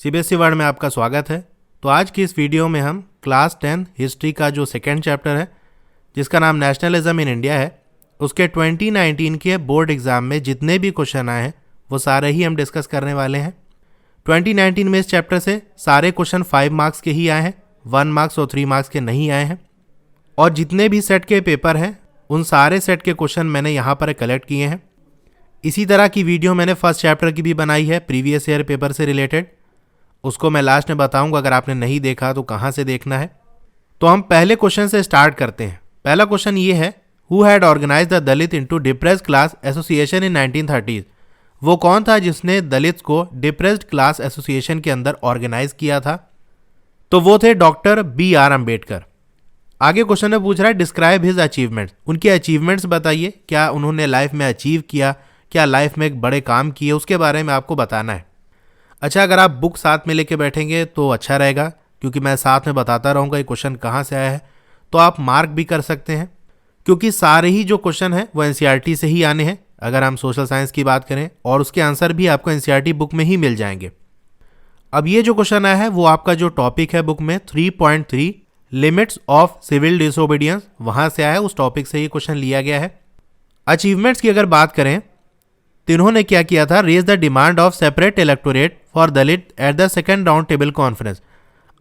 CBSE world में आपका स्वागत है। तो आज की इस वीडियो में हम क्लास 10 हिस्ट्री का जो सेकेंड चैप्टर है जिसका नाम नेशनलिज्म इन इंडिया है उसके 2019 के बोर्ड एग्जाम में जितने भी क्वेश्चन आए हैं वो सारे ही हम डिस्कस करने वाले हैं। 2019 में इस चैप्टर से सारे क्वेश्चन 5 मार्क्स के ही आए हैं, 1 मार्क्स और 3 मार्क्स के नहीं आए हैं। और जितने भी सेट के पेपर हैं उन सारे सेट के क्वेश्चन मैंने यहाँ पर कलेक्ट किए हैं। इसी तरह की वीडियो मैंने फर्स्ट चैप्टर की भी बनाई है प्रीवियस ईयर पेपर से रिलेटेड, उसको मैं लास्ट में बताऊंगा। अगर आपने नहीं देखा तो कहाँ से देखना है। तो हम पहले क्वेश्चन से स्टार्ट करते हैं। पहला क्वेश्चन ये है, who had organise the Dalit into depressed class association in 1930। वो कौन था जिसने दलित को डिप्रेस्ड क्लास एसोसिएशन के अंदर ऑर्गेनाइज किया था? तो वो थे डॉक्टर BR अम्बेडकर। आगे क्वेश्चन में पूछ रहा है डिस्क्राइब हिज अचीवमेंट्स। उनके अचीवमेंट्स बताइए, क्या उन्होंने लाइफ में अचीव किया, क्या लाइफ में एक बड़े काम किए, उसके बारे में आपको बताना है। अच्छा, अगर आप बुक साथ में लेके बैठेंगे तो अच्छा रहेगा, क्योंकि मैं साथ में बताता रहूँगा ये क्वेश्चन कहाँ से आया है, तो आप मार्क भी कर सकते हैं। क्योंकि सारे ही जो क्वेश्चन हैं वो NCERT से ही आने हैं अगर हम सोशल साइंस की बात करें, और उसके आंसर भी आपको NCERT बुक में ही मिल जाएंगे। अब ये जो क्वेश्चन आया है वो आपका जो टॉपिक है बुक में 3.3 लिमिट्स ऑफ सिविल डिसोबीडियंस, वहाँ से आया है, उस टॉपिक से ये क्वेश्चन लिया गया है। अचीवमेंट्स की अगर बात करें तो इन्होंने क्या किया था, raise the demand of separate electorate for Dalit at the second round table conference.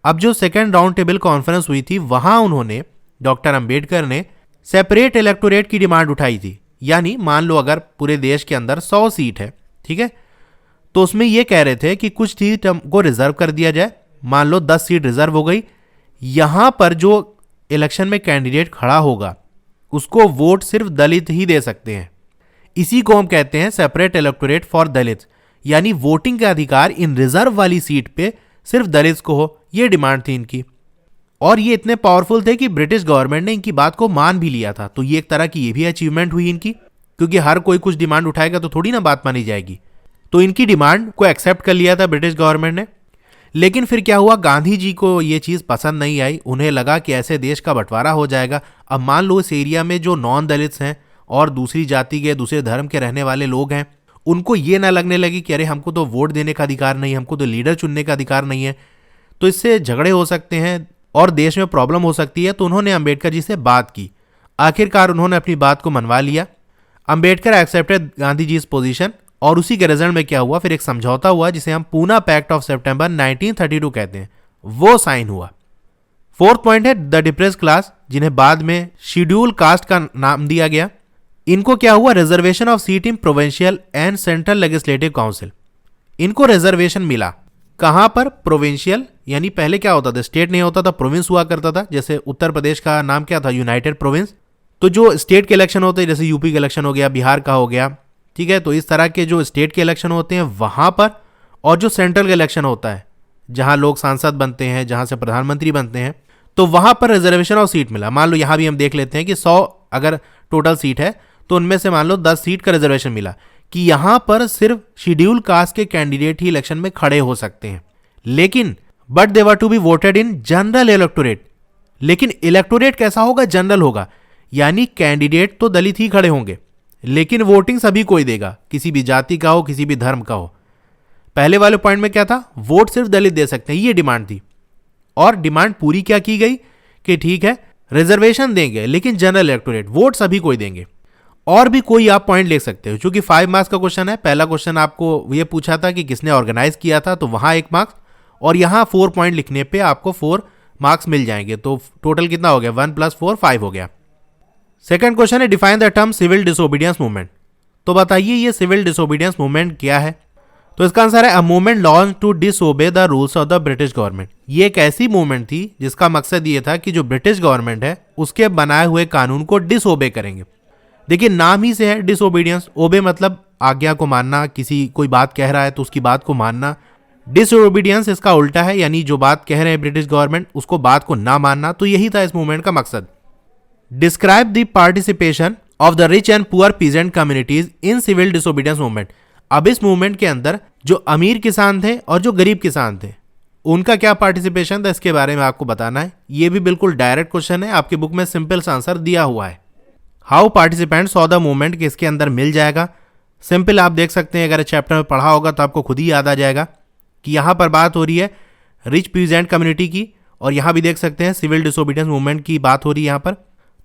अब जो सेकेंड राउंड टेबल कॉन्फ्रेंस हुई थी वहां उन्होंने, डॉक्टर अंबेडकर ने सेपरेट इलेक्टोरेट की डिमांड उठाई थी। यानी मान लो अगर पूरे देश के अंदर 100 सीट है, ठीक है, तो उसमें ये कह रहे थे कि कुछ सीट को रिजर्व कर दिया जाए। मान लो 10 सीट रिजर्व हो गई, यहां पर जो इलेक्शन में कैंडिडेट खड़ा होगा उसको वोट सिर्फ दलित ही दे सकते हैं। इसी को हम कहते हैं सेपरेट इलेक्टोरेट फॉर दलित, यानी वोटिंग का अधिकार इन रिजर्व वाली सीट पे सिर्फ दलित को हो, ये डिमांड थी इनकी। और ये इतने पावरफुल थे कि ब्रिटिश गवर्नमेंट ने इनकी बात को मान भी लिया था। तो ये एक तरह की ये भी अचीवमेंट हुई इनकी, क्योंकि हर कोई कुछ डिमांड उठाएगा तो थोड़ी ना बात मानी जाएगी। तो इनकी डिमांड को एक्सेप्ट कर लिया था ब्रिटिश गवर्नमेंट ने। लेकिन फिर क्या हुआ, गांधी जी को ये चीज पसंद नहीं आई। उन्हें लगा कि ऐसे देश का बंटवारा हो जाएगा। अब मान लो इस एरिया में जो नॉन दलित्स हैं और दूसरी जाति के, दूसरे धर्म के रहने वाले लोग हैं, उनको ये ना लगने लगी कि अरे हमको तो वोट देने का अधिकार नहीं, हमको तो लीडर चुनने का अधिकार नहीं है, तो इससे झगड़े हो सकते हैं और देश में प्रॉब्लम हो सकती है। तो उन्होंने अंबेडकर जी से बात की। आखिरकार उन्होंने अपनी बात को मनवा लिया। अंबेडकर एक्सेप्टेड गांधी जी पोजीशन, और उसी के रिजल्ट में क्या हुआ, फिर एक समझौता हुआ जिसे हम पूना पैक्ट ऑफ सितंबर 1932 कहते हैं, वो साइन हुआ। फोर्थ पॉइंट है द डिप्रेस्ड क्लास, जिन्हें बाद में शेड्यूल कास्ट का नाम दिया गया। इनको क्या हुआ, reservation of seat in provincial and central legislative council. इनको रिजर्वेशन मिला। कहां पर, प्रोविंशियल, यानी पहले क्या होता था, स्टेट नहीं होता था, प्रोविंस हुआ करता था। जैसे उत्तर प्रदेश का नाम क्या था, यूनाइटेड प्रोविंस। तो जो स्टेट के इलेक्शन होते हैं, जैसे यूपी का इलेक्शन हो गया, बिहार का हो गया, ठीक है, तो इस तरह के जो स्टेट के इलेक्शन होते हैं वहां पर, और जो सेंट्रल का इलेक्शन होता है जहां लोग सांसद बनते हैं, जहां से प्रधानमंत्री बनते हैं, तो वहां पर रिजर्वेशन ऑफ सीट मिला। मान लो यहां भी हम देख लेते हैं कि 100 अगर टोटल सीट है तो उनमें से मान लो 10 सीट का रिजर्वेशन मिला कि यहां पर सिर्फ शेड्यूल कास्ट के कैंडिडेट ही इलेक्शन में खड़े हो सकते हैं। लेकिन but they were to be voted in general electorate. लेकिन इलेक्टोरेट कैसा होगा, जनरल होगा, यानी कैंडिडेट तो दलित ही खड़े होंगे, लेकिन वोटिंग सभी कोई देगा, किसी भी जाति का हो, किसी भी धर्म का हो। पहले वाले पॉइंट में क्या था, वोट सिर्फ दलित दे सकते हैं, ये डिमांड थी। और डिमांड पूरी क्या की गई कि ठीक है रिजर्वेशन देंगे लेकिन जनरल इलेक्टोरेट, वोट सभी कोई देंगे। और भी कोई आप पॉइंट लिख सकते हो, क्योंकि 5 मार्क्स का क्वेश्चन है। पहला क्वेश्चन आपको ये पूछा था कि किसने ऑर्गेनाइज किया था, तो वहां 1 मार्क्स, और यहां 4 पॉइंट लिखने पे आपको 4 मार्क्स मिल जाएंगे। तो टोटल कितना हो गया, 1 + 4 5 हो गया। सेकंड क्वेश्चन है define the term civil disobedience movement. तो बताइए ये सिविल डिसोबीडियंस मूवमेंट क्या है? तो इसका आंसर है a movement launch to disobey the rules of the British government. ये एक ऐसी मूवमेंट थी जिसका मकसद ये था कि जो ब्रिटिश गवर्नमेंट है उसके बनाए हुए कानून को डिसओबे करेंगे। देखिए नाम ही से है डिसओबीडियंस, ओबे मतलब आज्ञा को मानना, किसी कोई बात कह रहा है तो उसकी बात को मानना। डिसओबीडियंस इसका उल्टा है, यानी जो बात कह रहे हैं ब्रिटिश गवर्नमेंट उसको बात को ना मानना। तो यही था इस मूवमेंट का मकसद। Describe the participation of the rich and poor peasant communities in civil disobedience movement. अब इस मूवमेंट के अंदर जो अमीर किसान थे और जो गरीब किसान थे उनका क्या पार्टिसिपेशन था, इसके बारे में आपको बताना है। ये भी बिल्कुल डायरेक्ट क्वेश्चन है, आपकी बुक में सिंपल सा आंसर दिया हुआ है। How participant saw the movement, कि इसके अंदर मिल जाएगा। सिंपल आप देख सकते हैं, अगर चैप्टर में पढ़ा होगा तो आपको खुद ही याद आ जाएगा कि यहाँ पर बात हो रही है रिच पीजेंट कम्युनिटी की, और यहाँ भी देख सकते हैं सिविल डिसोबीडियंस मूवमेंट की बात हो रही है यहाँ पर।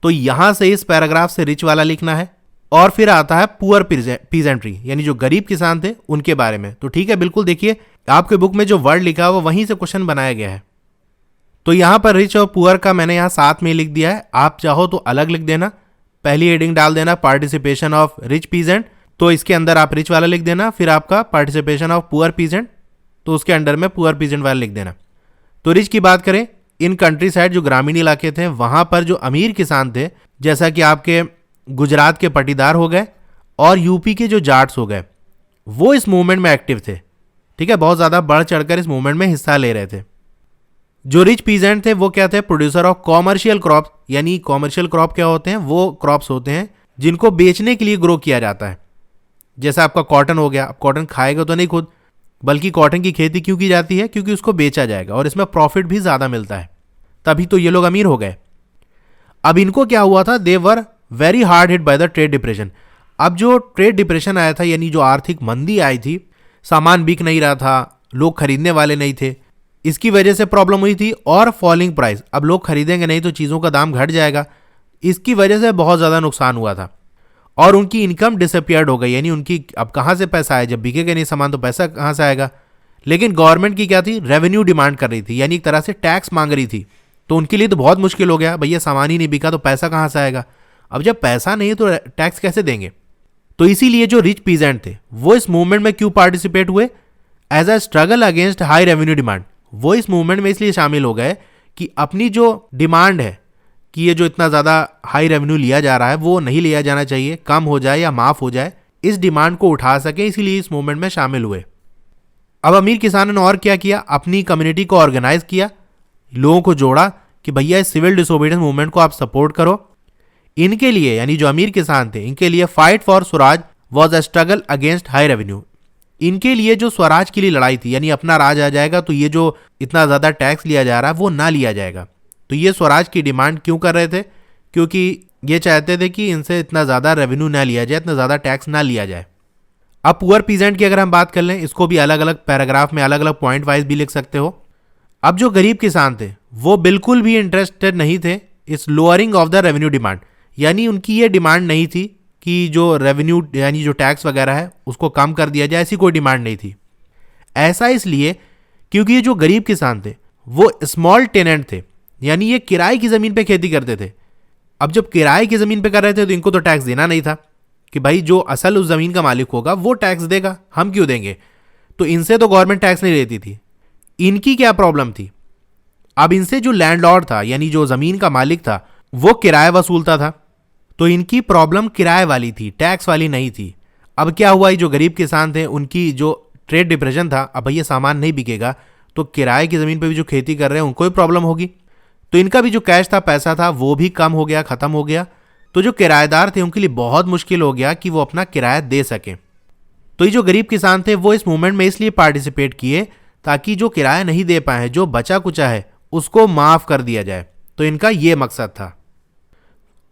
तो यहाँ से इस पैराग्राफ से रिच वाला लिखना है, और फिर आता है पुअर पीजेंट्री, यानी जो गरीब किसान थे उनके बारे में। तो ठीक है, बिल्कुल देखिए आपके बुक में जो वर्ड लिखा है वो वहीं से क्वेश्चन बनाया गया है। तो यहाँ पर रिच और पुअर का मैंने यहाँ साथ में लिख दिया है, आप चाहो तो अलग लिख देना। पहली हेडिंग डाल देना पार्टिसिपेशन ऑफ रिच पीजेंट, तो इसके अंदर आप रिच वाला लिख देना, फिर आपका पार्टिसिपेशन ऑफ पुअर पीजेंट, तो उसके अंडर में पुअर पीजेंट वाला लिख देना। तो रिच की बात करें, इन कंट्री साइड जो ग्रामीण इलाके थे वहां पर जो अमीर किसान थे, जैसा कि आपके गुजरात के पटीदार हो गए और यूपी के जो जाट्स हो गए, वो इस मूवमेंट में एक्टिव थे। ठीक है, बहुत ज्यादा बढ़ चढ़कर इस मूवमेंट में हिस्सा ले रहे थे। जो रिच पीजेंट थे वो क्या थे, प्रोड्यूसर ऑफ कॉमर्शियल क्रॉप्स, यानी कॉमर्शियल क्रॉप क्या होते हैं, वो क्रॉप्स होते हैं जिनको बेचने के लिए ग्रो किया जाता है। जैसा आपका कॉटन हो गया, आप कॉटन खाएगा तो नहीं खुद, बल्कि कॉटन की खेती क्यों की जाती है, क्योंकि उसको बेचा जाएगा और इसमें प्रॉफिट भी ज्यादा मिलता है, तभी तो ये लोग अमीर हो गए। अब इनको क्या हुआ था, they were very hard hit by the trade depression. अब जो ट्रेड डिप्रेशन आया था, यानी जो आर्थिक मंदी आई थी, सामान बिक नहीं रहा था, लोग खरीदने वाले नहीं थे, इसकी वजह से प्रॉब्लम हुई थी। और फॉलिंग प्राइस, अब लोग खरीदेंगे नहीं तो चीज़ों का दाम घट जाएगा, इसकी वजह से बहुत ज़्यादा नुकसान हुआ था। और उनकी इनकम डिसअपियर्ड हो गई, यानी उनकी अब कहाँ से पैसा आए, जब बिकेगा नहीं सामान तो पैसा कहाँ से आएगा। लेकिन गवर्नमेंट की क्या थी, रेवेन्यू डिमांड कर रही थी, यानी एक तरह से टैक्स मांग रही थी। तो उनके लिए तो बहुत मुश्किल हो गया, भैया सामान ही नहीं बिका तो पैसा कहाँ से आएगा। अब जब पैसा नहीं तो टैक्स कैसे देंगे। तो इसीलिए जो रिच पीजेंट थे वो इस मूवमेंट में क्यों पार्टिसिपेट हुए, as a struggle against high revenue demand. वो इस मूवमेंट में इसलिए शामिल हो गए कि अपनी जो डिमांड है कि ये जो इतना ज़्यादा हाई रेवेन्यू लिया जा रहा है वो नहीं लिया जाना चाहिए, कम हो जाए या माफ़ हो जाए, इस डिमांड को उठा सके, इसीलिए इस मूवमेंट में शामिल हुए। अब अमीर किसानों ने और क्या किया, अपनी कम्युनिटी को ऑर्गेनाइज किया, लोगों को जोड़ा कि भैया इस सिविल डिसोबीडियंस मूवमेंट को आप सपोर्ट करो। इनके लिए, यानी जो अमीर किसान थे, इनके लिए fight for Swaraj was a struggle against high revenue. इनके लिए जो स्वराज के लिए लड़ाई थी, यानी अपना राज आ जाएगा तो ये जो इतना ज़्यादा टैक्स लिया जा रहा है वो ना लिया जाएगा। तो ये स्वराज की डिमांड क्यों कर रहे थे, क्योंकि ये चाहते थे कि इनसे इतना ज़्यादा रेवेन्यू ना लिया जाए, इतना ज़्यादा टैक्स ना लिया जाए। अब पुअर पीजेंट की अगर हम बात कर लें, इसको भी अलग अलग पैराग्राफ में अलग अलग पॉइंट वाइज भी लिख सकते हो। अब जो गरीब किसान थे वो बिल्कुल भी इंटरेस्टेड नहीं थे इस lowering of the revenue demand, यानी उनकी ये डिमांड नहीं थी कि जो रेवेन्यू यानी जो टैक्स वगैरह है उसको कम कर दिया जाए, ऐसी कोई डिमांड नहीं थी। ऐसा इसलिए क्योंकि ये जो गरीब किसान थे वो स्मॉल टेनेंट थे, यानी ये किराए की ज़मीन पे खेती करते थे। अब जब किराए की ज़मीन पे कर रहे थे तो इनको तो टैक्स देना नहीं था, कि भाई जो असल उस ज़मीन का मालिक होगा वो टैक्स देगा, हम क्यों देंगे। तो इनसे तो गवर्नमेंट टैक्स नहीं लेती थी। इनकी क्या प्रॉब्लम थी, अब इनसे जो लैंडलॉर्ड था, यानी जो ज़मीन का मालिक था, वो किराया वसूलता था। तो इनकी प्रॉब्लम किराए वाली थी, टैक्स वाली नहीं थी। अब क्या हुआ, ये जो गरीब किसान थे उनकी जो ट्रेड डिप्रेशन था, अब भैया सामान नहीं बिकेगा तो किराए की ज़मीन पे भी जो खेती कर रहे हैं उनको भी प्रॉब्लम होगी। तो इनका भी जो कैश था, पैसा था, वो भी कम हो गया, ख़त्म हो गया। तो जो किराएदार थे उनके लिए बहुत मुश्किल हो गया कि वो अपना किराया दे सकें। तो ये जो गरीब किसान थे वो इस मूवमेंट में इसलिए पार्टिसिपेट किए ताकि जो किराया नहीं दे पाए, जो बचा कुचा है, उसको माफ़ कर दिया जाए। तो इनका ये मकसद था।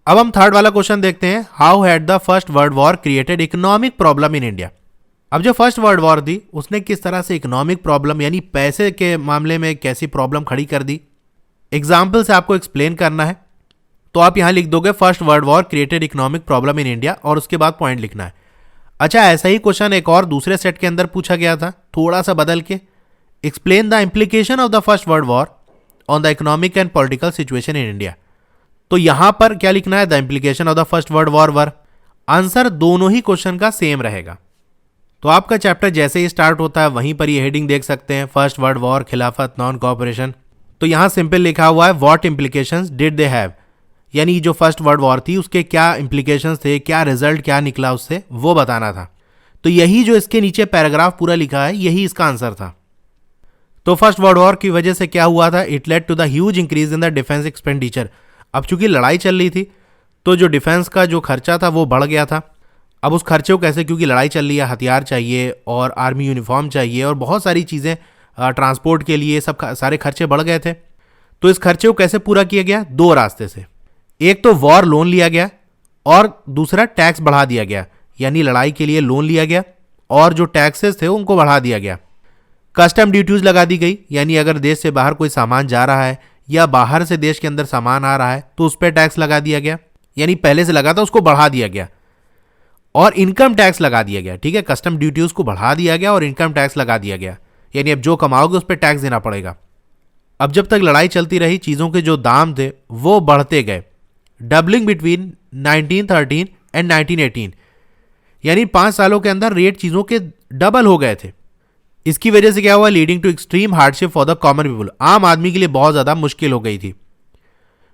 अब हम थर्ड वाला क्वेश्चन देखते हैं, how had the first world war created economic problem in India. अब जो फर्स्ट वर्ल्ड वॉर थी उसने किस तरह से इकोनॉमिक प्रॉब्लम, यानी पैसे के मामले में कैसी प्रॉब्लम खड़ी कर दी, एग्जाम्पल से आपको एक्सप्लेन करना है। तो आप यहां लिख दोगे first world war created economic problem in India, और उसके बाद पॉइंट लिखना है। अच्छा, ऐसा ही क्वेश्चन एक और दूसरे सेट के अंदर पूछा गया था, थोड़ा सा बदल के, explain the implication of the first world war on the economic and political situation in India. तो यहां पर क्या लिखना है, the implication of the first world war were. Answer दोनों ही क्वेश्चन का सेम रहेगा। तो आपका चैप्टर जैसे ही स्टार्ट होता है वहीं पर ये हेडिंग देख सकते हैं, फर्स्ट वर्ल्ड वॉर, खिलाफत, नॉन कोऑपरेशन। तो यहां सिंपल लिखा हुआ है what implications did they have, यानी जो फर्स्ट वर्ल्ड वॉर थी उसके क्या इम्प्लीकेशंस थे, क्या रिजल्ट क्या निकला उससे, वो बताना था। तो यही जो इसके नीचे पैराग्राफ पूरा लिखा है यही इसका आंसर था। तो फर्स्ट वर्ल्ड वॉर की वजह से क्या हुआ था, it led to the huge increase in the defence expenditure. अब चूंकि लड़ाई चल रही थी तो जो डिफेंस का जो खर्चा था वो बढ़ गया था। अब उस खर्चे को कैसे, क्योंकि लड़ाई चल रही है, हथियार चाहिए और आर्मी यूनिफॉर्म चाहिए और बहुत सारी चीज़ें, ट्रांसपोर्ट के लिए सब सारे खर्चे बढ़ गए थे। तो इस खर्चे को कैसे पूरा किया गया, दो रास्ते से। एक तो वॉर लोन लिया गया और दूसरा टैक्स बढ़ा दिया गया, यानी लड़ाई के लिए लोन लिया गया और जो टैक्सेस थे उनको बढ़ा दिया गया। कस्टम ड्यूटीज लगा दी गई, यानी अगर देश से बाहर कोई सामान जा रहा है या बाहर से देश के अंदर सामान आ रहा है तो उस पर टैक्स लगा दिया गया, यानी पहले से लगा था उसको बढ़ा दिया गया। और इनकम टैक्स लगा दिया गया, ठीक है, कस्टम ड्यूटीज को बढ़ा दिया गया और इनकम टैक्स लगा दिया गया, यानी अब जो कमाओगे उस पर टैक्स देना पड़ेगा। अब जब तक लड़ाई चलती रही चीज़ों के जो दाम थे वो बढ़ते गए, डबलिंग बिटवीन 1913 एंड 1918, यानी 5 सालों के अंदर रेट चीज़ों के डबल हो गए थे। इसकी वजह से क्या हुआ, leading to extreme hardship for the common people, आम आदमी के लिए बहुत ज़्यादा मुश्किल हो गई थी।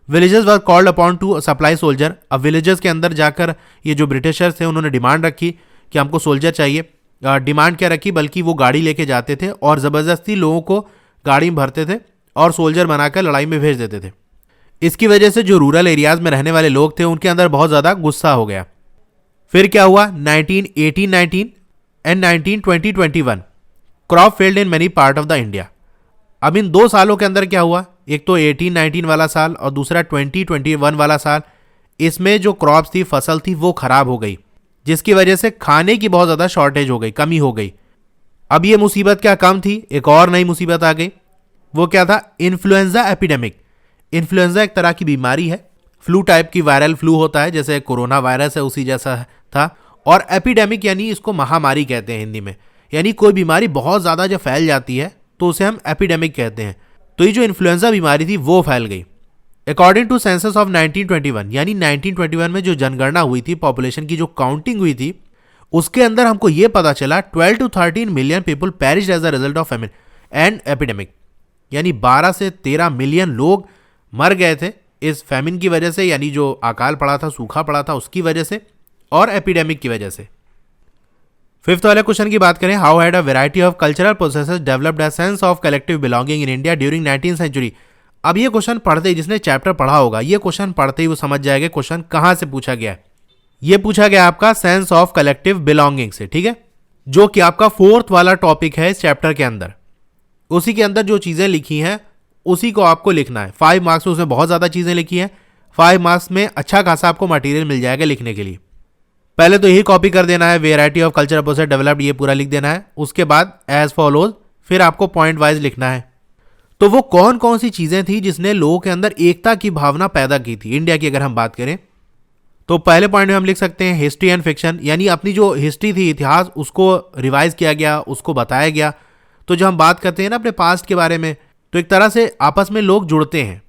Villages were called upon two supply soldier, अब विलेजेस के अंदर जाकर ये जो ब्रिटिशर्स थे उन्होंने डिमांड रखी कि हमको सोल्जर चाहिए। डिमांड क्या रखी, बल्कि वो गाड़ी लेके जाते थे और ज़बरदस्ती लोगों को गाड़ी में भरते थे और सोल्जर बनाकर लड़ाई में भेज देते थे। इसकी वजह से जो रूरल एरियाज में रहने वाले लोग थे उनके अंदर बहुत ज़्यादा गुस्सा हो गया। फिर क्या हुआ, 1918-19 and 1920-21 crop failed in many part of the India. अब इन 2 सालों के अंदर क्या हुआ, एक तो 18-19 वाला साल और दूसरा 20-21 वाला साल, इसमें जो क्रॉप्स थी, फसल थी, वो खराब हो गई, जिसकी वजह से खाने की बहुत ज़्यादा शॉर्टेज हो गई, कमी हो गई। अब ये मुसीबत क्या कम थी, एक और नई मुसीबत आ गई। वो क्या था, इन्फ्लुएंजा एपिडेमिक। इन्फ्लुएंजा एक तरह की बीमारी है, फ्लू टाइप की, वायरल फ्लू होता है, जैसे कोरोना वायरस है उसी जैसा था। और एपिडेमिक यानी इसको महामारी कहते हैं हिंदी में, यानी कोई बीमारी बहुत ज़्यादा जब फैल जाती है तो उसे हम एपिडेमिक कहते हैं। तो ये जो इन्फ्लुएंजा बीमारी थी वो फैल गई। अकॉर्डिंग टू सेंसस ऑफ 1921, यानी 1921 में जो जनगणना हुई थी, पॉपुलेशन की जो काउंटिंग हुई थी, उसके अंदर हमको ये पता चला 12 to 13 million people perished as a result of famine and epidemic, यानी 12 से 13 मिलियन लोग मर गए थे इस फैमिन की वजह से, यानी जो अकाल पड़ा था, सूखा पड़ा था, उसकी वजह से और एपिडेमिक की वजह से। 5th वाले क्वेश्चन की बात करें, how had a variety of cultural processes developed a sense of collective belonging in India during 19th century. अब ये क्वेश्चन पढ़ते ही, जिसने चैप्टर पढ़ा होगा, ये क्वेश्चन पढ़ते ही वो समझ जाएगा क्वेश्चन कहाँ से पूछा गया है। ये पूछा गया आपका सेंस ऑफ कलेक्टिव बिलोंगिंग से, ठीक है, जो कि आपका 4th वाला टॉपिक है इस चैप्टर के अंदर। उसी के अंदर जो चीज़ें लिखी हैं उसी को आपको लिखना है। 5 मार्क्स में उसमें बहुत ज़्यादा चीज़ें लिखी हैं, 5 मार्क्स में अच्छा खासा आपको मटेरियल मिल जाएगा लिखने के लिए। पहले तो यही कॉपी कर देना है, variety of culture process developed, ये पूरा लिख देना है। उसके बाद एज फॉलोज, फिर आपको पॉइंट वाइज लिखना है। तो वो कौन कौन सी चीज़ें थी जिसने लोगों के अंदर एकता की भावना पैदा की थी इंडिया की, अगर हम बात करें तो पहले पॉइंट में हम लिख सकते हैं हिस्ट्री एंड फिक्शन, यानी अपनी जो हिस्ट्री थी, इतिहास, उसको रिवाइज किया गया, उसको बताया गया। तो जब हम बात करते हैं ना अपने पास्ट के बारे में, तो एक तरह से आपस में लोग जुड़ते हैं।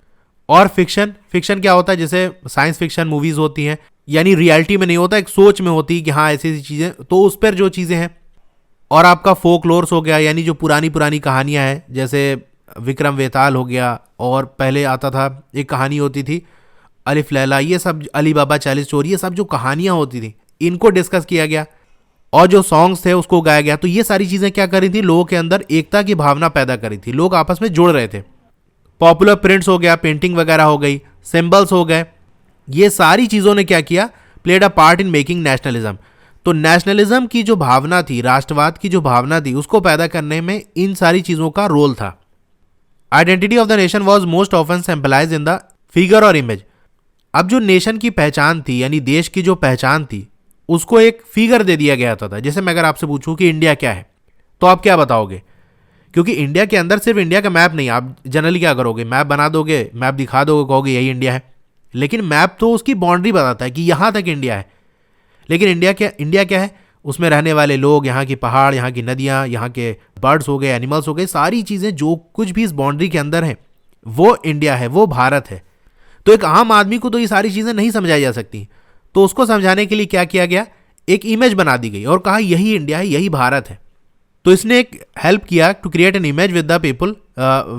और फिक्शन, फिक्शन क्या होता है, जैसे साइंस फिक्शन मूवीज होती हैं, यानी रियलिटी में नहीं होता, एक सोच में होती है कि हाँ ऐसी ऐसी चीज़ें, तो उस पर जो चीज़ें हैं। और आपका फोकलोर्स हो गया, यानी जो पुरानी पुरानी कहानियाँ हैं, जैसे विक्रम वेताल हो गया, और पहले आता था एक कहानी होती थी अलिफ लैला, ये सब, अली बाबा 40 चोर, ये सब जो कहानियाँ होती थी इनको डिस्कस किया गया। और जो सॉन्ग्स थे उसको गाया गया। तो ये सारी चीज़ें क्या करी थी, लोगों के अंदर एकता की भावना पैदा करी थी, लोग आपस में जुड़ रहे थे। पॉपुलर प्रिंट्स हो गया, पेंटिंग वगैरह हो गई, सिंबल्स हो गए, ये सारी चीज़ों ने क्या किया, played a part in making nationalism. तो नेशनलिज्म की जो भावना थी, राष्ट्रवाद की जो भावना थी, उसको पैदा करने में इन सारी चीज़ों का रोल था। Identity of the nation was most often सिंपलाइज in the figure और इमेज। अब जो नेशन की पहचान थी, यानी देश की जो पहचान थी, उसको एक फिगर दे दिया गया था। जैसे मैं अगर आपसे पूछूं कि इंडिया क्या है, तो आप क्या बताओगे, क्योंकि इंडिया के अंदर सिर्फ इंडिया का मैप नहीं, आप जनरली क्या करोगे, मैप बना दोगे, मैप दिखा दोगे, कहोगे यही इंडिया है। लेकिन मैप तो उसकी बाउंड्री बताता है कि यहाँ तक इंडिया है। लेकिन इंडिया क्या है, उसमें रहने वाले लोग, यहाँ की पहाड़, यहाँ की नदियाँ, यहाँ के बर्ड्स हो गए, एनिमल्स हो गए, सारी चीज़ें जो कुछ भी इस बाउंड्री के अंदर है, वो इंडिया है, वो भारत है। तो एक आम आदमी को तो ये सारी चीज़ें नहीं समझाई जा सकती। तो उसको समझाने के लिए क्या किया गया, एक इमेज बना दी गई और कहा यही इंडिया है, यही भारत है। तो इसने एक हेल्प किया to create an image with the people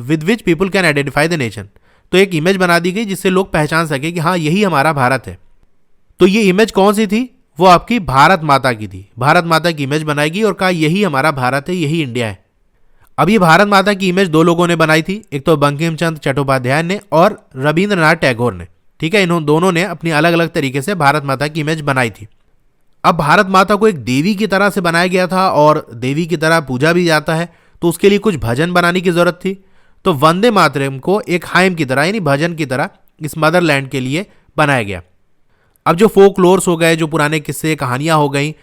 with which people can identify the nation. तो एक इमेज बना दी गई जिससे लोग पहचान सके कि हाँ यही हमारा भारत है। तो ये इमेज कौन सी थी, वो आपकी भारत माता की थी। भारत माता की इमेज बनाएगी और कहा यही हमारा भारत है, यही इंडिया है। अब ये भारत माता की इमेज 2 लोगों ने बनाई थी, एक तो बंकिम चंद्र चट्टोपाध्याय ने और रविंद्रनाथ टैगोर ने, ठीक है। इन दोनों ने अपनी अलग अलग तरीके से भारत माता की इमेज बनाई थी। अब भारत माता को एक देवी की तरह से बनाया गया था और देवी की तरह पूजा भी जाता है, तो उसके लिए कुछ भजन बनाने की जरूरत थी। तो वंदे मातरम को एक हाइम की तरह, यानी भजन की तरह, इस मदरलैंड के लिए बनाया गया। अब जो फोकलोर्स हो गए, जो पुराने किस्से कहानियां हो गई,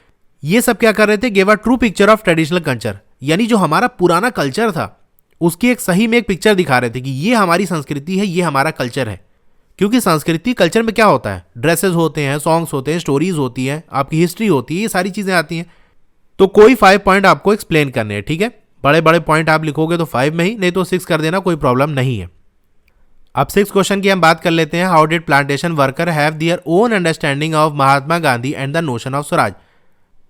ये सब क्या कर रहे थे, gave a true picture of traditional culture, यानी जो हमारा पुराना कल्चर था उसकी एक सही में एक पिक्चर दिखा रहे थे कि ये हमारी संस्कृति है, ये हमारा कल्चर है। क्योंकि संस्कृति कल्चर में क्या होता है, ड्रेसेस होते हैं, सॉन्ग्स होते हैं, स्टोरीज होती है, आपकी हिस्ट्री होती है, ये सारी चीज़ें आती हैं। तो कोई 5 पॉइंट आपको एक्सप्लेन करने हैं, ठीक है। बड़े बड़े पॉइंट आप लिखोगे तो 5 में ही, नहीं तो 6 कर देना, कोई प्रॉब्लम नहीं है। अब 6 क्वेश्चन की हम बात कर लेते हैं। How did plantation worker have their own understanding of Mahatma Gandhi and the notion of Swaraj.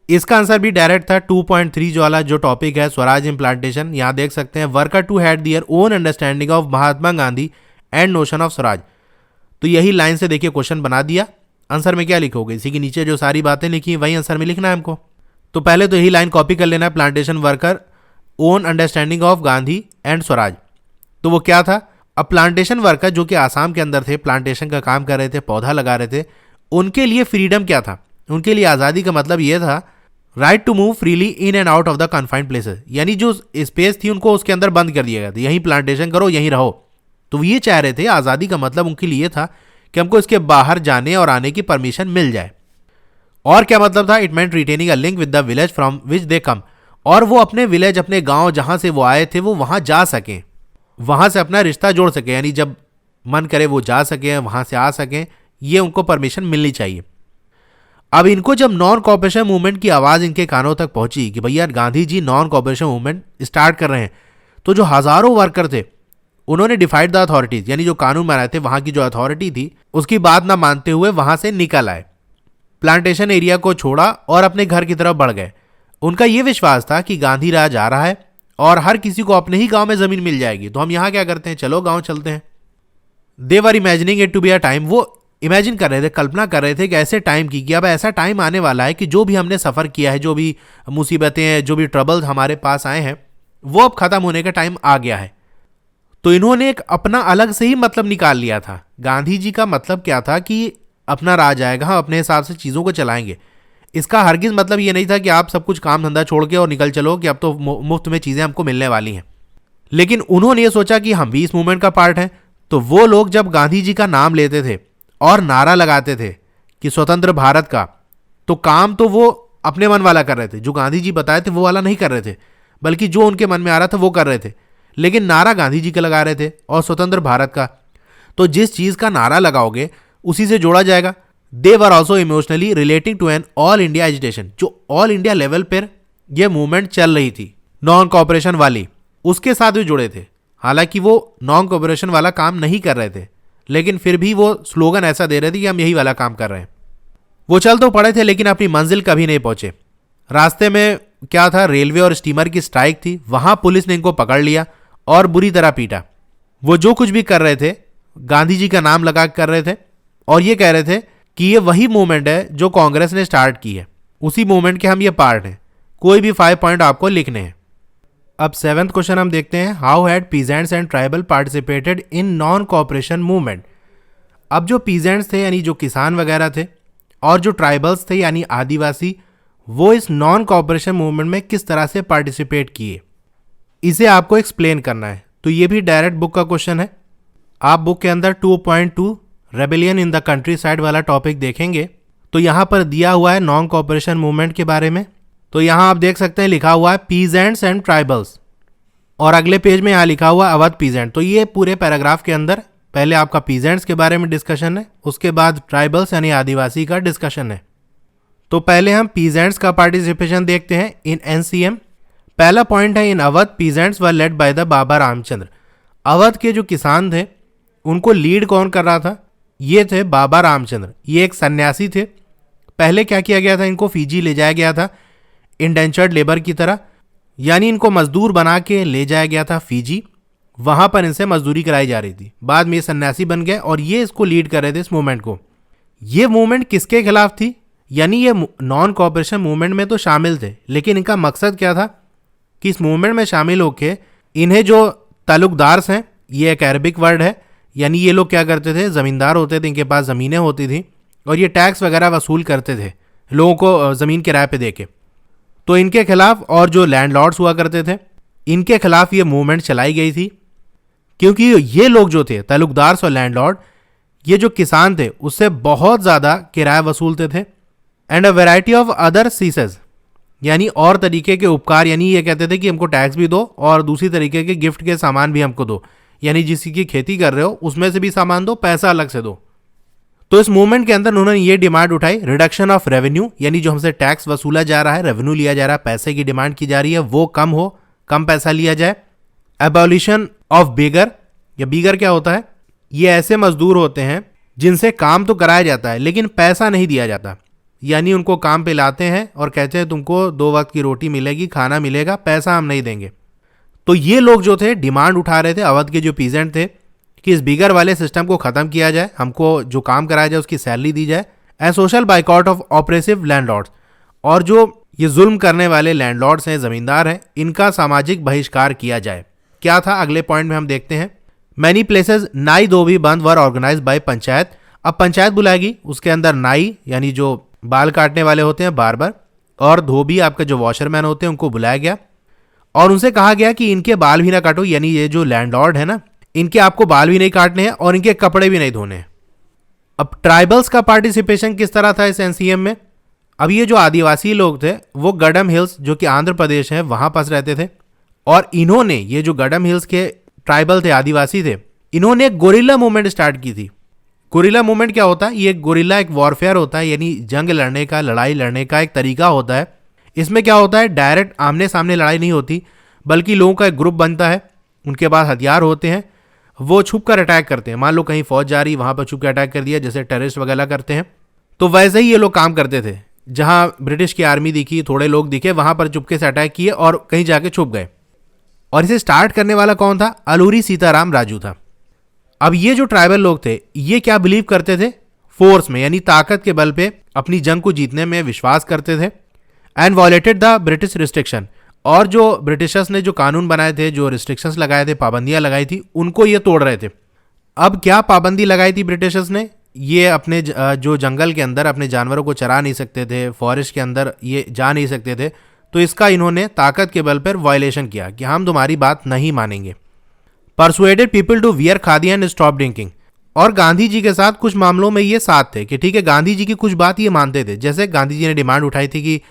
इसका आंसर भी डायरेक्ट था 2.3 जो वाला जो टॉपिक है स्वराज इन प्लांटेशन। यहाँ देख सकते हैं worker to had their own understanding of Mahatma Gandhi and notion of swaraj. तो यही लाइन से देखिए क्वेश्चन बना दिया। आंसर में क्या लिखोगे, इसी के नीचे जो सारी बातें लिखी हैं वही आंसर में लिखना है हमको। तो पहले तो यही लाइन कॉपी कर लेना है, plantation worker own understanding of Gandhi and Swaraj. तो वो क्या था, अब प्लांटेशन वर्कर जो कि आसाम के अंदर थे, प्लांटेशन का काम कर रहे थे, पौधा लगा रहे थे, उनके लिए फ्रीडम क्या था, उनके लिए आज़ादी का मतलब ये था right to move freely in and out of the confined places. यानी जो स्पेस थी उनको उसके अंदर बंद कर दिया गया था, यहीं प्लांटेशन करो, यहीं रहो। तो ये चाह रहे थे, आज़ादी का मतलब उनके लिए था कि हमको इसके बाहर जाने और आने की परमिशन मिल जाए। और क्या मतलब था, it meant retaining a link with the village from which they came, और वो अपने विलेज, अपने गांव जहां से वो आए थे, वो वहां जा सकें, वहां से अपना रिश्ता जोड़ सके, यानी जब मन करे वो जा सके, वहां से आ सकें, ये उनको परमिशन मिलनी चाहिए। अब इनको जब नॉन कॉपरेशन मूवमेंट की आवाज़ इनके कानों तक पहुंची कि भैया Gandhi ji non cooperation movement start कर रहे हैं, तो जो हज़ारों वर्कर थे उन्होंने डिफाइड द अथॉरिटीज़, यानी जो कानून बनाए थे, वहाँ की जो अथॉरिटी थी उसकी बात ना मानते हुए वहाँ से निकल आए, प्लांटेशन एरिया को छोड़ा और अपने घर की तरफ बढ़ गए। उनका ये विश्वास था कि गांधी राज आ रहा है और हर किसी को अपने ही गांव में ज़मीन मिल जाएगी, तो हम यहाँ क्या करते हैं, चलो गांव चलते हैं। They were imagining it to be a time, वो इमेजिन कर रहे थे, कल्पना कर रहे थे कि ऐसे टाइम की कि अब ऐसा टाइम आने वाला है कि जो भी हमने सफ़र किया है, जो भी मुसीबतें हैं, जो भी ट्रबल्स हमारे पास आए हैं, वो अब ख़त्म होने का टाइम आ गया है। तो इन्होंने एक अपना अलग से ही मतलब निकाल लिया था। गांधी जी का मतलब क्या था कि अपना राज आएगा, हम अपने हिसाब से चीज़ों को चलाएंगे। इसका हरगिज़ मतलब ये नहीं था कि आप सब कुछ काम धंधा छोड़ के और निकल चलो कि अब तो मुफ्त में चीज़ें हमको मिलने वाली हैं। लेकिन उन्होंने ये सोचा कि हम भी इस मूवमेंट का पार्ट हैं। तो वो लोग जब गांधी जी का नाम लेते थे और नारा लगाते थे कि स्वतंत्र भारत का, तो काम तो वो अपने मन वाला कर रहे थे, जो गांधी जी बताए थे वो वाला नहीं कर रहे थे, बल्कि जो उनके मन में आ रहा था वो कर रहे थे। लेकिन नारा गांधी जी का लगा रहे थे और स्वतंत्र भारत का। तो जिस चीज़ का नारा लगाओगे उसी से जोड़ा जाएगा। They were also emotionally relating to an all India agitation, जो ऑल इंडिया लेवल पर यह मूवमेंट चल रही थी नॉन कॉपरेशन वाली, उसके साथ भी जुड़े थे। हालांकि वो नॉन कॉपरेशन वाला काम नहीं कर रहे थे, लेकिन फिर भी वो स्लोगन ऐसा दे रहे थे कि हम यही वाला काम कर रहे हैं। वो चल तो पड़े थे लेकिन अपनी मंजिल कभी नहीं पहुंचे। रास्ते में क्या था, रेलवे और स्टीमर की स्ट्राइक थी, वहां पुलिस ने इनको पकड़ लिया और बुरी तरह पीटा। वो जो कुछ भी कर रहे थे गांधी जी का नाम लगा कर रहे थे और ये कह रहे थे कि ये वही मूवमेंट है जो कांग्रेस ने स्टार्ट की है, उसी मूवमेंट के हम ये पार्ट हैं। कोई भी 5 पॉइंट आपको लिखने हैं। अब 7th क्वेश्चन हम देखते हैं, how had peasants and tribal participated in non cooperation movement. अब जो पीजेंट्स थे यानी जो किसान वगैरह थे और जो ट्राइबल्स थे यानी आदिवासी, वो इस नॉन कॉपरेशन मूवमेंट में किस तरह से पार्टिसिपेट किए, इसे आपको एक्सप्लेन करना है। तो ये भी डायरेक्ट बुक का क्वेश्चन है। आप बुक के अंदर 2.2 rebellion in the country side वाला टॉपिक देखेंगे तो यहाँ पर दिया हुआ है नॉन कॉपरेशन मूवमेंट के बारे में। तो यहाँ आप देख सकते हैं लिखा हुआ है पीजेंट्स एंड ट्राइबल्स, और अगले पेज में यहाँ लिखा हुआ अवध पीजेंट। तो ये पूरे पैराग्राफ के अंदर पहले आपका पीजेंट्स के बारे में डिस्कशन है, उसके बाद ट्राइबल्स यानी आदिवासी का डिस्कशन है। तो पहले हम पीजेंट्स का पार्टिसिपेशन देखते हैं इन एनसीएम। पहला पॉइंट है, in Awadh peasants were led by the Baba Ramchandra. Awadh के जो किसान थे उनको लीड कौन कर रहा था, ये थे बाबा रामचंद्र। ये एक सन्यासी थे। पहले क्या किया गया था, इनको फीजी ले जाया गया था इंडेंचर्ड लेबर की तरह, यानी इनको मजदूर बना के ले जाया गया था फीजी, वहां पर इनसे मजदूरी कराई जा रही थी। बाद में ये सन्यासी बन गए और ये इसको लीड कर रहे थे इस मूवमेंट को। ये मूवमेंट किसके खिलाफ थी, यानी ये नॉन कॉपरेशन मूवमेंट में तो शामिल थे, लेकिन इनका मकसद क्या था कि इस मूवमेंट में शामिल होकर इन्हें जो तालुकदार्स हैं, ये एक अरबिक वर्ड है, यानी ये लोग क्या करते थे, ज़मींदार होते थे, इनके पास ज़मीनें होती थी और ये टैक्स वगैरह वसूल करते थे लोगों को ज़मीन किराए पे देके। तो इनके खिलाफ और जो लैंडलॉर्ड्स हुआ करते थे इनके खिलाफ ये मूवमेंट चलाई गई थी, क्योंकि ये लोग जो थे तालुकदार्स और लैंडलॉर्ड, ये जो किसान थे उससे बहुत ज़्यादा किराया वसूलते थे। And a variety of other CSS, यानी और तरीके के उपकार, यानी ये कहते थे कि हमको टैक्स भी दो और दूसरी तरीके के गिफ्ट के सामान भी हमको दो, यानी जिसकी खेती कर रहे हो उसमें से भी सामान दो, पैसा अलग से दो। तो इस मूवमेंट के अंदर उन्होंने ये डिमांड उठाई, रिडक्शन ऑफ रेवेन्यू, यानी जो हमसे टैक्स वसूला जा रहा है, रेवेन्यू लिया जा रहा है, पैसे की डिमांड की जा रही है, वो कम हो, कम पैसा लिया जाए। एबॉलिशन ऑफ बीगर, या बीगर क्या होता है? ये ऐसे मजदूर होते हैं जिनसे काम तो कराया जाता है लेकिन पैसा नहीं दिया जाता, यानी उनको काम पे लाते हैं और कहते हैं तुमको 2 वक्त की रोटी मिलेगी, खाना मिलेगा, पैसा हम नहीं देंगे। तो ये लोग जो थे डिमांड उठा रहे थे, अवध के जो पीजेंट थे, कि इस बीगर वाले सिस्टम को खत्म किया जाए, हमको जो काम कराया जाए उसकी सैलरी दी जाए, and social boycott of oppressive landlords, और जो ये जुल्म करने वाले लैंडलॉर्ड्स हैं, जमींदार हैं, इनका सामाजिक बहिष्कार किया जाए। क्या था अगले पॉइंट में हम देखते हैं। मैनी प्लेसेस नाई धोबी बंद वर ऑर्गेनाइज बाय पंचायत। अब पंचायत बुलाएगी, उसके अंदर नाई यानी जो बाल काटने वाले होते हैं बार्बर, और धोबी आपके जो वॉशरमैन होते हैं उनको बुलाया गया और उनसे कहा गया कि इनके बाल भी ना काटो, यानी ये जो लैंडलॉर्ड है ना, इनके आपको बाल भी नहीं काटने हैं और इनके कपड़े भी नहीं धोने हैं। अब ट्राइबल्स का पार्टिसिपेशन किस तरह था इस एनसीएम में? अब ये जो आदिवासी लोग थे वो गडम हिल्स, जो कि आंध्र प्रदेश है, वहां पास रहते थे, और इन्होंने, ये जो गडम हिल्स के ट्राइबल थे, आदिवासी थे, इन्होंने एक गोरिल्ला मूवमेंट स्टार्ट की थी। गोरिल्ला मूवमेंट क्या होता है? ये गोरिल्ला एक वॉरफेयर होता है, यानी जंग लड़ने का, लड़ाई लड़ने का एक तरीका होता है। इसमें क्या होता है, डायरेक्ट आमने सामने लड़ाई नहीं होती, बल्कि लोगों का एक ग्रुप बनता है, उनके पास हथियार होते हैं, वो छुप कर अटैक करते हैं। मान लो कहीं फौज जा रही, वहां पर छुप कर अटैक कर दिया, जैसे टेररिस्ट वगैरह करते हैं। तो वैसे ही ये लोग काम करते थे, जहां ब्रिटिश की आर्मी दिखी, थोड़े लोग दिखे, वहां पर चुपके से अटैक किए और कहीं जाके छुप गए। और इसे स्टार्ट करने वाला कौन था? अलूरी सीताराम राजू था। अब ये जो ट्राइबल लोग थे, ये क्या बिलीव करते थे? फोर्स में, यानी ताकत के बल पे अपनी जंग को जीतने में विश्वास करते थे। And violated the British restriction, और जो ब्रिटिशर्स ने जो कानून बनाए थे, जो रिस्ट्रिक्शंस लगाए थे, पाबंदियां लगाई थी, उनको ये तोड़ रहे थे। अब क्या पाबंदी लगाई थी ब्रिटिशर्स ने? ये अपने जो जंगल के अंदर अपने जानवरों को चरा नहीं सकते थे, फॉरेस्ट के अंदर ये जा नहीं सकते थे, तो इसका इन्होंने ताकत के बल पर वायलेशन किया कि हम तुम्हारी बात नहीं मानेंगे। Persuaded people to wear khadi and stop drinking, और गांधी जी के साथ कुछ मामलों में ये साथ थे कि ठीक है, गांधी जी की कुछ बात ये मानते थे। जैसे गांधी जी ने डिमांड उठाई थी कि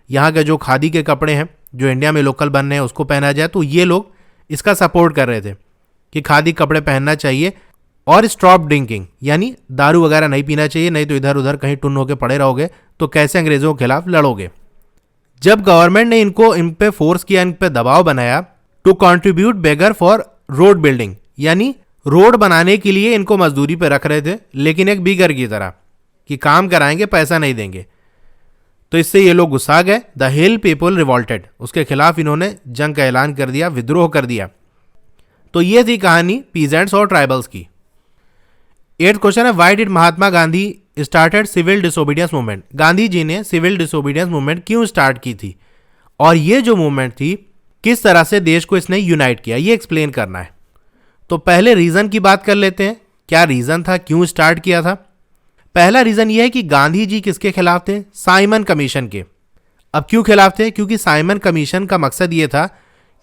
यहाँ के जो खादी के कपड़े हैं जो इंडिया में लोकल बन रहे हैं उसको पहना जाए, तो ये लोग इसका सपोर्ट कर रहे थे कि खादी कपड़े पहनना चाहिए। और स्टॉप ड्रिंकिंग, यानी दारू वगैरह नहीं पीना चाहिए, नहीं तो इधर उधर कहीं टुन होकर पड़े रहोगे तो कैसे अंग्रेजों के खिलाफ लड़ोगे। जब गवर्नमेंट ने इन पे फोर्स किया, इन पे दबाव बनाया, to contribute begar for road building, यानी रोड बनाने के लिए इनको मजदूरी पे रख रहे थे, लेकिन एक बीगर की तरह कि काम कराएंगे, पैसा नहीं देंगे। तो इससे ये लोग गुस्सा गए। द हिल पीपल रिवॉल्टेड, उसके खिलाफ इन्होंने जंग का ऐलान कर दिया, विद्रोह कर दिया। तो ये थी कहानी पीजेंट्स और ट्राइबल्स की। 8th क्वेश्चन है, why did Mahatma Gandhi started civil disobedience movement? Gandhi ji ने सिविल डिसोबीडियंस मूवमेंट क्यों स्टार्ट की थी, और ये जो मूवमेंट थी किस तरह से देश को इसने यूनाइट किया, ये एक्सप्लेन करना है। तो पहले रीजन की बात कर लेते हैं। क्या रीजन था, क्यों स्टार्ट किया था? पहला रीजन यह है कि गांधी जी किसके खिलाफ थे? साइमन कमीशन के। अब क्यों खिलाफ थे? क्योंकि साइमन कमीशन का मकसद यह था,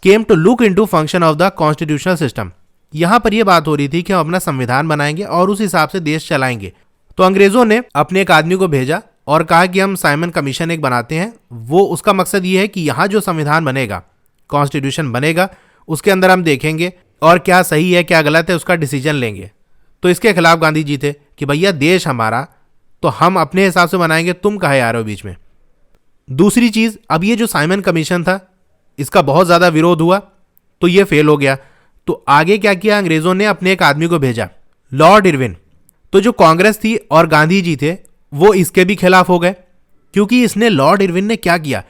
came to look into function of the constitutional system. यहां पर यह बात हो रही थी कि हम अपना संविधान बनाएंगे और उस हिसाब से देश चलाएंगे। तो अंग्रेजों ने अपने एक आदमी को भेजा और कहा कि हम साइमन कमीशन एक बनाते हैं। वो उसका मकसद ये है कि यहाँ जो संविधान बनेगा, कॉन्स्टिट्यूशन बनेगा, उसके अंदर हम देखेंगे और क्या सही है क्या गलत है उसका डिसीजन लेंगे। तो इसके खिलाफ गांधी जी थे कि भैया देश हमारा, तो हम अपने हिसाब से बनाएंगे, तुम कहे आ रहे हो बीच में। दूसरी चीज, अब ये जो साइमन कमीशन था इसका बहुत ज्यादा विरोध हुआ, तो ये फेल हो गया। तो आगे क्या किया, अंग्रेजों ने अपने एक आदमी को भेजा, लॉर्ड इरविन। तो जो कांग्रेस थी और गांधी जी थे वो इसके भी खिलाफ हो गए, क्योंकि इसने, लॉर्ड इरविन ने क्या किया,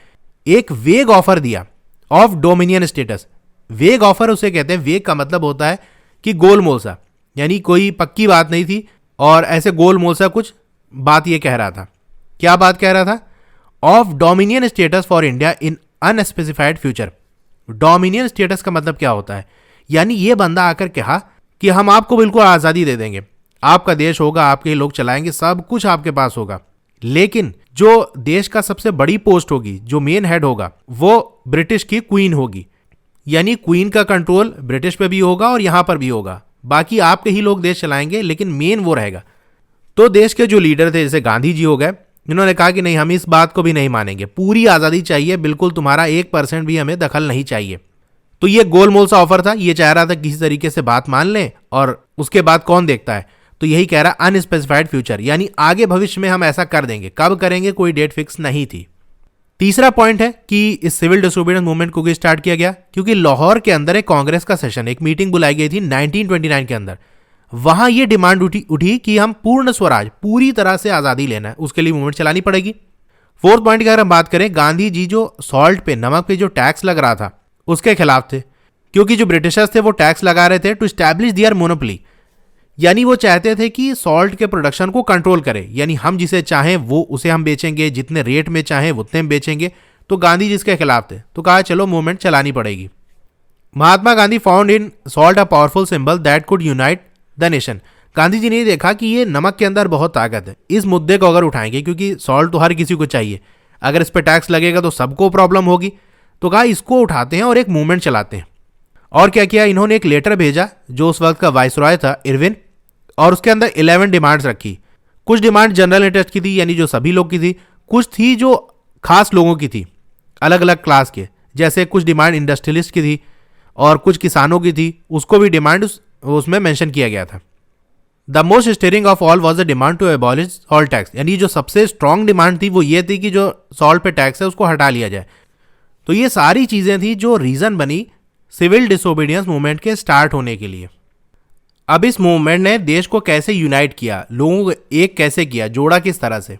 एक वेग ऑफर दिया ऑफ डोमिनियन स्टेटस। वेग ऑफर उसे कहते हैं, वेग का मतलब होता है कि गोलमोल सा, यानी कोई पक्की बात नहीं थी और ऐसे गोलमोल सा कुछ बात ये कह रहा था। क्या बात कह रहा था? Of dominion status for India in unspecified future. Dominion status का मतलब क्या होता है? यानी ये बंदा आकर कहा कि हम आपको बिल्कुल आज़ादी दे देंगे, आपका देश होगा, आपके लोग चलाएंगे, सब कुछ आपके पास होगा, लेकिन जो देश का सबसे बड़ी पोस्ट होगी, जो मेन हेड होगा, वो ब्रिटिश की क्वीन होगी। यानी क्वीन का कंट्रोल ब्रिटिश पे भी होगा और यहां पर भी होगा, बाकी आपके ही लोग देश चलाएंगे, लेकिन मेन वो रहेगा। तो देश के जो लीडर थे, जैसे गांधी जी हो गए, इन्होंने कहा कि नहीं, हम इस बात को भी नहीं मानेंगे, पूरी आज़ादी चाहिए, बिल्कुल तुम्हारा 1% भी हमें दखल नहीं चाहिए। तो ये गोलमोल सा ऑफर था, ये चाह रहा था किसी तरीके से बात मान लें और उसके बाद कौन देखता है। तो यही कह रहा अनस्पेसिफाइड फ्यूचर, यानी आगे भविष्य में हम ऐसा कर देंगे, कब करेंगे कोई डेट फिक्स नहीं थी। तीसरा पॉइंट है कि इस सिविल डिसोबीडियंस मूवमेंट को स्टार्ट किया गया क्योंकि लाहौर के अंदर एक कांग्रेस का सेशन, एक मीटिंग बुलाई गई थी 1929 के अंदर। वहां ये डिमांड उठी कि हम पूर्ण स्वराज, पूरी तरह से आज़ादी लेना है, उसके लिए मूवमेंट चलानी पड़ेगी। फोर्थ पॉइंट की अगर हम बात करें, गांधी जी जो सॉल्ट पे, नमक पे जो टैक्स लग रहा था उसके खिलाफ थे, क्योंकि जो ब्रिटिशर्स थे वो टैक्स लगा रहे थे टू स्टैब्लिश दियर मोनोपोली, यानी वो चाहते थे कि सॉल्ट के प्रोडक्शन को कंट्रोल करें, यानी हम जिसे चाहें वो उसे हम बेचेंगे, जितने रेट में चाहें उतने में बेचेंगे। तो गांधी जी इसके खिलाफ थे, तो कहा चलो मूवमेंट चलानी पड़ेगी। Mahatma Gandhi found in salt a powerful symbol that could unite the nation. Gandhi ji ने देखा कि ये नमक के अंदर बहुत ताकत है, इस मुद्दे को अगर उठाएंगे, क्योंकि सॉल्ट तो हर किसी को चाहिए, अगर इस पर टैक्स लगेगा तो सबको प्रॉब्लम होगी, तो कहा इसको उठाते हैं और एक मूवमेंट चलाते हैं। और क्या किया, इन्होंने एक लेटर भेजा जो उस वक्त का वाइसरॉय था इरविन, और उसके अंदर 11 डिमांड्स रखी। कुछ डिमांड जनरल इंटरेस्ट की थी, यानी जो सभी लोग की थी, कुछ थी जो खास लोगों की थी, अलग अलग क्लास के, जैसे कुछ डिमांड इंडस्ट्रियलिस्ट की थी और कुछ किसानों की थी, उसको भी डिमांड उसमें मेंशन किया गया था। The most stirring of all was the demand to abolish salt tax, यानी जो सबसे स्ट्रांग डिमांड थी वो ये थी कि जो सॉल्ट पे टैक्स है उसको हटा लिया जाए। तो ये सारी चीज़ें थी जो रीज़न बनी सिविल डिसोबीडियंस मूवमेंट के स्टार्ट होने के लिए। अब इस मूवमेंट ने देश को कैसे यूनाइट किया, लोगों को एक कैसे किया, जोड़ा किस तरह से।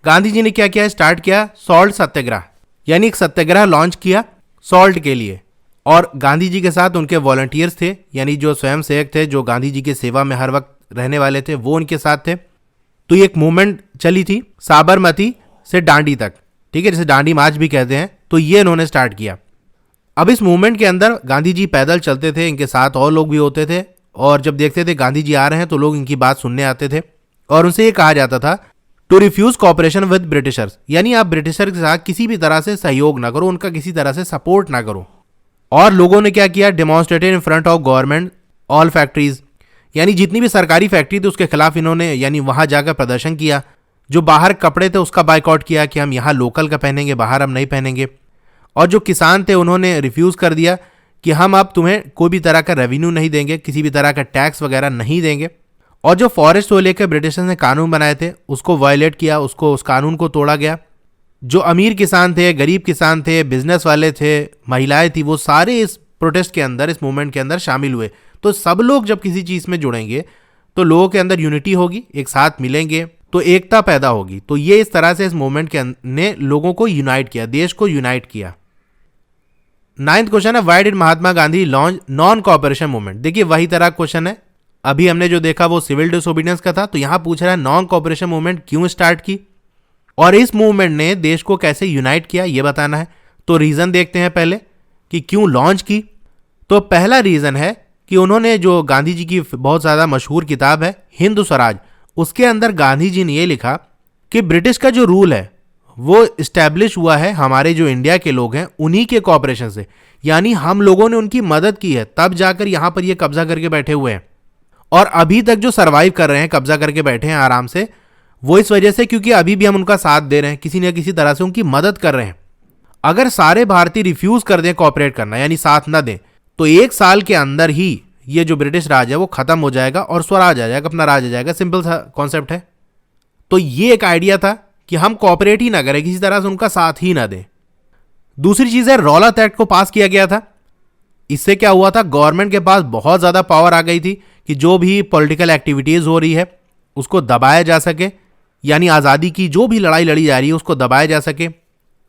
गांधी जी ने क्या किया, स्टार्ट किया सॉल्ट सत्याग्रह, यानी एक सत्याग्रह लॉन्च किया सॉल्ट के लिए, और गांधी जी के साथ उनके वॉलंटियर्स थे, यानी जो स्वयं सेवक थे, जो गांधी जी की सेवा में हर वक्त रहने वाले थे, वो उनके साथ थे। तो ये एक मूवमेंट चली थी साबरमती से डांडी तक, ठीक है, जिसे डांडी मार्च भी कहते हैं। तो ये इन्होंने स्टार्ट किया। अब इस मूवमेंट के अंदर गांधी जी पैदल चलते थे, इनके साथ और लोग भी होते थे, और जब देखते थे गांधी जी आ रहे हैं तो लोग इनकी बात सुनने आते थे, और उनसे ये कहा जाता था to refuse cooperation with britishers, यानी आप ब्रिटिशर के साथ किसी भी तरह से सहयोग ना करो, उनका किसी तरह से सपोर्ट ना करो। और लोगों ने क्या किया, demonstrated in front of government all factories, यानी जितनी भी सरकारी फैक्ट्री थी उसके खिलाफ इन्होंने, यानी वहां जाकर प्रदर्शन किया। जो बाहर कपड़े थे उसका बाइकआउट किया कि हम यहाँ लोकल का पहनेंगे, बाहर हम नहीं पहनेंगे। और जो किसान थे उन्होंने रिफ्यूज कर दिया कि हम अब तुम्हें कोई भी तरह का रेवेन्यू नहीं देंगे, किसी भी तरह का टैक्स वगैरह नहीं देंगे। और जो फॉरेस्ट को लेकर ब्रिटिशर्स ने कानून बनाए थे उसको वायलेट किया, उस कानून को तोड़ा गया। जो अमीर किसान थे, गरीब किसान थे, बिजनेस वाले थे, महिलाएं थी, वो सारे इस प्रोटेस्ट के अंदर, इस मूवमेंट के अंदर शामिल हुए। तो सब लोग जब किसी चीज़ में जुड़ेंगे तो लोगों के अंदर यूनिटी होगी, एक साथ मिलेंगे तो एकता पैदा होगी। तो ये इस तरह से इस मूवमेंट ने लोगों को यूनाइट किया, देश को यूनाइट किया। 9th क्वेश्चन है, why did Mahatma Gandhi launch non cooperation movement. देखिए वही तरह क्वेश्चन है, अभी हमने जो देखा वो सिविल डिसोबीडियंस का था, तो यहां पूछ रहा है नॉन कॉपरेशन मूवमेंट क्यों स्टार्ट की और इस मूवमेंट ने देश को कैसे यूनाइट किया, ये बताना है। तो रीजन देखते हैं पहले कि क्यों लॉन्च की। तो पहला रीजन है कि उन्होंने, जो गांधी जी की बहुत ज़्यादा मशहूर किताब है हिंद स्वराज, उसके अंदर गांधी जी ने ये लिखा कि ब्रिटिश का जो रूल है वो इस्टेब्लिश हुआ है हमारे जो इंडिया के लोग हैं उन्हीं के कॉपरेशन से, यानी हम लोगों ने उनकी मदद की है, तब जाकर यहाँ पर ये कब्जा करके बैठे हुए हैं। और अभी तक जो सरवाइव कर रहे हैं, कब्जा करके बैठे हैं आराम से, वो इस वजह से क्योंकि अभी भी हम उनका साथ दे रहे हैं, किसी न किसी तरह से उनकी मदद कर रहे हैं। अगर सारे भारतीय रिफ्यूज कर दें कॉपरेट करना, यानी साथ न दें, तो 1 साल के अंदर ही ये जो ब्रिटिश राज है वो खत्म हो जाएगा और स्वराज आ जाएगा, अपना राज आ जाएगा। सिंपल सा कॉन्सेप्ट है। तो ये एक आइडिया था कि हम कॉपरेट ही ना करें, किसी तरह से उनका साथ ही ना दें। दूसरी चीज है, रौलत एक्ट को पास किया गया था। इससे क्या हुआ था, गवर्नमेंट के पास बहुत ज्यादा पावर आ गई थी कि जो भी पॉलिटिकल एक्टिविटीज हो रही है उसको दबाया जा सके, यानी आज़ादी की जो भी लड़ाई लड़ी जा रही है उसको दबाया जा सके।